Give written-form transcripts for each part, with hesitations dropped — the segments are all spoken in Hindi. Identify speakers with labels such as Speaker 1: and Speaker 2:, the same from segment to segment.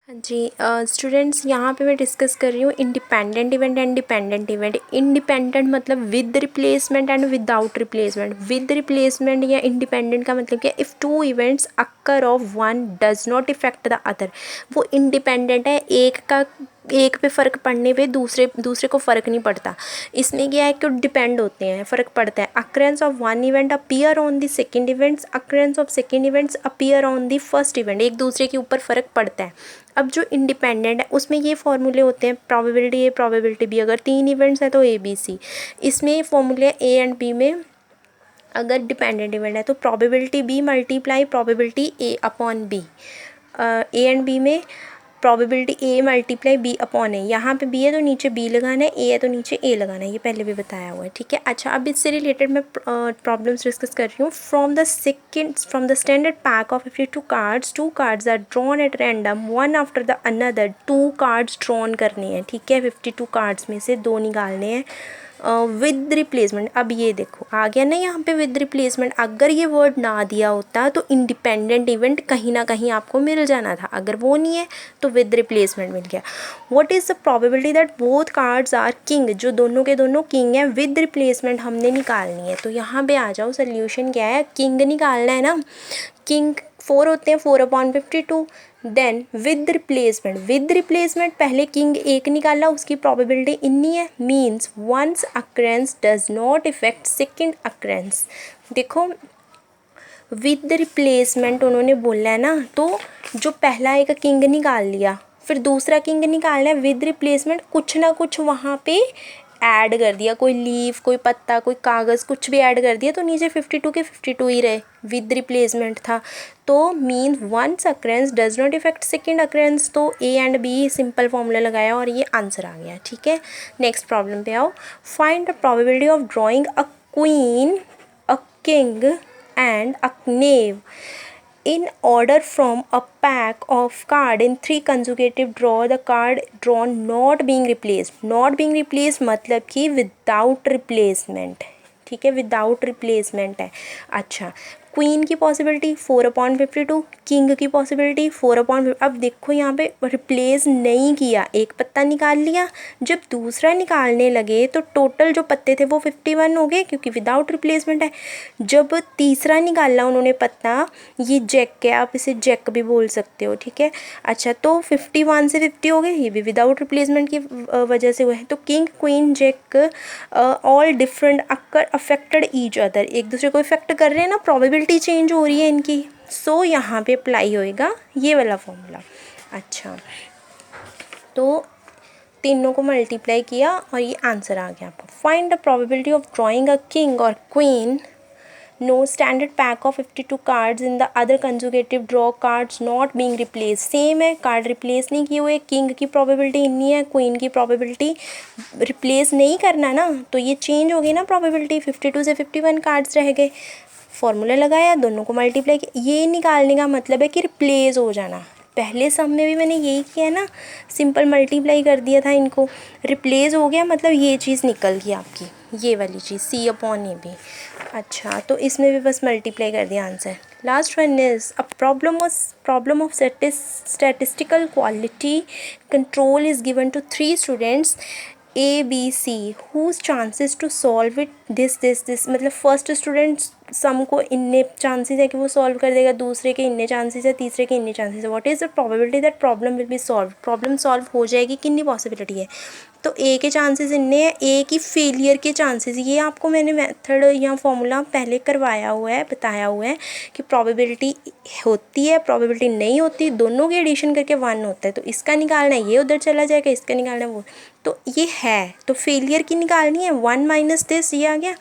Speaker 1: हाँ जी स्टूडेंट्स, यहाँ पे मैं डिस्कस कर रही हूँ independent event and dependent event. Independent मतलब with replacement and without replacement. With replacement या इंडिपेंडेंट का मतलब क्या, if two events occur of one does not affect the other. वो इंडिपेंडेंट है, एक पे फ़र्क पड़ने पे दूसरे को फ़र्क नहीं पड़ता। इसमें क्या है कि डिपेंड होते हैं, फ़र्क पड़ता है। Occurrence of one event appear on the second events, occurrence of second events appear on the first event. एक दूसरे के ऊपर फ़र्क पड़ता है। अब जो इंडिपेंडेंट है उसमें ये फॉर्मूले होते हैं, प्रोबेबिलिटी ए प्रोबेबिलिटी बी। अगर 3 इवेंट्स हैं तो ए बी सी। इसमें फॉर्मूले ए एंड बी में अगर डिपेंडेंट इवेंट है तो probability B multiply probability A upon B. A and B में probability A multiply B upon A. यहाँ पे बी है तो नीचे बी लगाना है, ए है तो नीचे ए लगाना है, ये पहले भी बताया हुआ है, ठीक है। अच्छा, अब इससे रिलेटेड मैं प्रॉब्लम्स डिस्कस कर रही हूँ। From the standard pack of 52 cards, 2 cards are drawn at random one after the another. 2 cards drawn करने हैं, ठीक है। 52 कार्ड्स में से 2 निकालने हैं विद रिप्लेसमेंट। अब ये देखो आ गया ना यहाँ पे विद रिप्लेसमेंट। अगर ये वर्ड ना दिया होता तो इंडिपेंडेंट इवेंट कहीं ना कहीं आपको मिल जाना था। अगर वो नहीं है तो विद रिप्लेसमेंट मिल गया। What is the probability that both cards are king, जो दोनों के दोनों किंग हैं, विद रिप्लेसमेंट हमने निकालनी है। तो यहाँ पे आ जाओ, सोल्यूशन क्या है, किंग निकालना है ना। किंग 4 होते हैं, 4/52। देन विद रिप्लेसमेंट पहले किंग एक निकाला, उसकी प्रोबेबिलिटी इतनी है। Means once occurrence does not effect second occurrence. देखो विद रिप्लेसमेंट उन्होंने बोला है ना, तो जो पहला एक किंग निकाल लिया, फिर दूसरा किंग निकालना है। विद रिप्लेसमेंट कुछ ना कुछ वहाँ पे ऐड कर दिया, कोई लीफ, कोई पत्ता, कोई कागज़, कुछ भी ऐड कर दिया, तो नीचे 52 के 52 ही रहे। विद रिप्लेसमेंट था तो mean once occurrence does not effect second occurrence. तो A and B simple formula लगाया और ये आंसर आ गया, ठीक है। नेक्स्ट प्रॉब्लम पे आओ। Find the probability of drawing a queen, a king and a knave in order from a pack of card in 3 consecutive draw, the card drawn not being replaced मतलब कि without replacement, ठीक है, विदाउट रिप्लेसमेंट है। अच्छा, क्वीन की पॉसिबिलिटी 4/52, किंग की पॉसिबिलिटी 4/52। अब देखो यहाँ पे रिप्लेस नहीं किया, एक पत्ता निकाल लिया। जब दूसरा निकालने लगे तो टोटल जो पत्ते थे वो 51 हो गए, क्योंकि विदाउट रिप्लेसमेंट है। जब तीसरा निकाला उन्होंने पत्ता, ये जैक है, आप इसे जैक भी बोल सकते हो, ठीक है। अच्छा, तो 51 से 50 हो गए, ये भी विदाउट रिप्लेसमेंट की वजह से हुए हैं। तो king, queen, jack all different affected each other, एक दूसरे को इफेक्ट कर रहे हैं ना, प्रोबेबिलिटी चेंज हो रही है इनकी। सो यहाँ पे अप्लाई होएगा ये वाला फॉर्मूला। अच्छा, तो तीनों को मल्टीप्लाई किया और ये आंसर आ गया आपका। Find the probability of drawing a king और queen, no standard pack of 52 cards in the other consecutive draw cards not being replaced। Same है, कार्ड रिप्लेस नहीं किए हुए। किंग की प्रोबेबिलिटी इतनी है, क्वीन की प्रोबेबिलिटी रिप्लेस नहीं करना ना, तो ये चेंज हो गई ना प्रोबेबिलिटी। 52 से 51 कार्ड्स रह गए, फॉर्मूला लगाया, दोनों को मल्टीप्लाई किया। ये निकालने का मतलब है कि रिप्लेस हो जाना। पहले सम में भी मैंने यही किया ना, सिंपल मल्टीप्लाई कर दिया था इनको, रिप्लेस हो गया, मतलब ये चीज़ निकल गई आपकी, ये वाली चीज़ C/AB। अच्छा, तो इसमें भी बस मल्टीप्लाई कर दिया answer. Last one is a problem of statistical quality control is given to 3 students A B C whose chances to solve it this। मतलब फर्स्ट स्टूडेंट सम को इतने चांसेस है कि वो सॉल्व कर देगा, दूसरे के इतने चांसेस है, तीसरे के इतने चांसेस है। What is the probability that problem will be solve, problem solve हो जाएगी, कितनी पॉसिबिलिटी है। तो ए के चांसेस इतने हैं, ए की फेलियर के चांसेस, ये आपको मैंने मेथड या फॉर्मूला पहले करवाया हुआ है, बताया हुआ है कि प्रोबेबिलिटी होती है, प्रोबेबिलिटी नहीं होती, दोनों के एडिशन करके 1 होता है। तो इसका निकालना है, ये उधर चला जाएगा, इसका निकालना है वो, तो ये है। तो फेलियर की निकालनी है, 1 माइनस दिस, ये आ गया।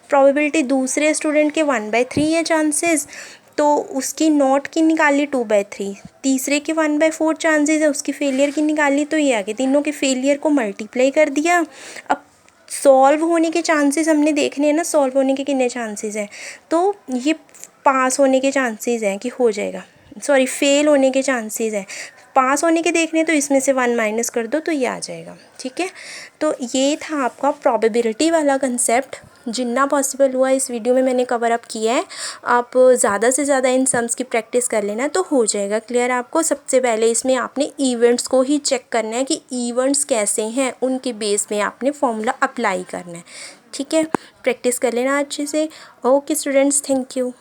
Speaker 1: प्रोबेबिलिटी दूसरे स्टूडेंट के 1/3 है चांसेस, तो उसकी नॉट की निकाली 2/3। तीसरे के 1/4 चांसेस है, उसकी फेलियर की निकाली, तो ये आ गया। तीनों के फेलियर को मल्टीप्लाई कर दिया। अब सॉल्व होने के चांसेस हमने देखने हैं ना, सॉल्व होने के कितने चांसेस हैं, तो ये पास होने के चांसेस हैं कि हो जाएगा, सॉरी फेल होने के चांसेस हैं। पास होने के देखने तो इसमें से 1 माइनस कर दो तो ये आ जाएगा। ठीक है, तो ये था आपका प्रोबेबिलिटी वाला कंसेप्ट। जितना पॉसिबल हुआ इस वीडियो में मैंने कवर अप किया है। आप ज़्यादा से ज़्यादा इन सम्स की प्रैक्टिस कर लेना तो हो जाएगा क्लियर आपको। सबसे पहले इसमें आपने इवेंट्स को ही चेक करना है कि इवेंट्स कैसे हैं, उनके बेस में आपने फॉर्मूला अप्लाई करना है। ठीक है, प्रैक्टिस कर लेना अच्छे से। Okay students, thank you.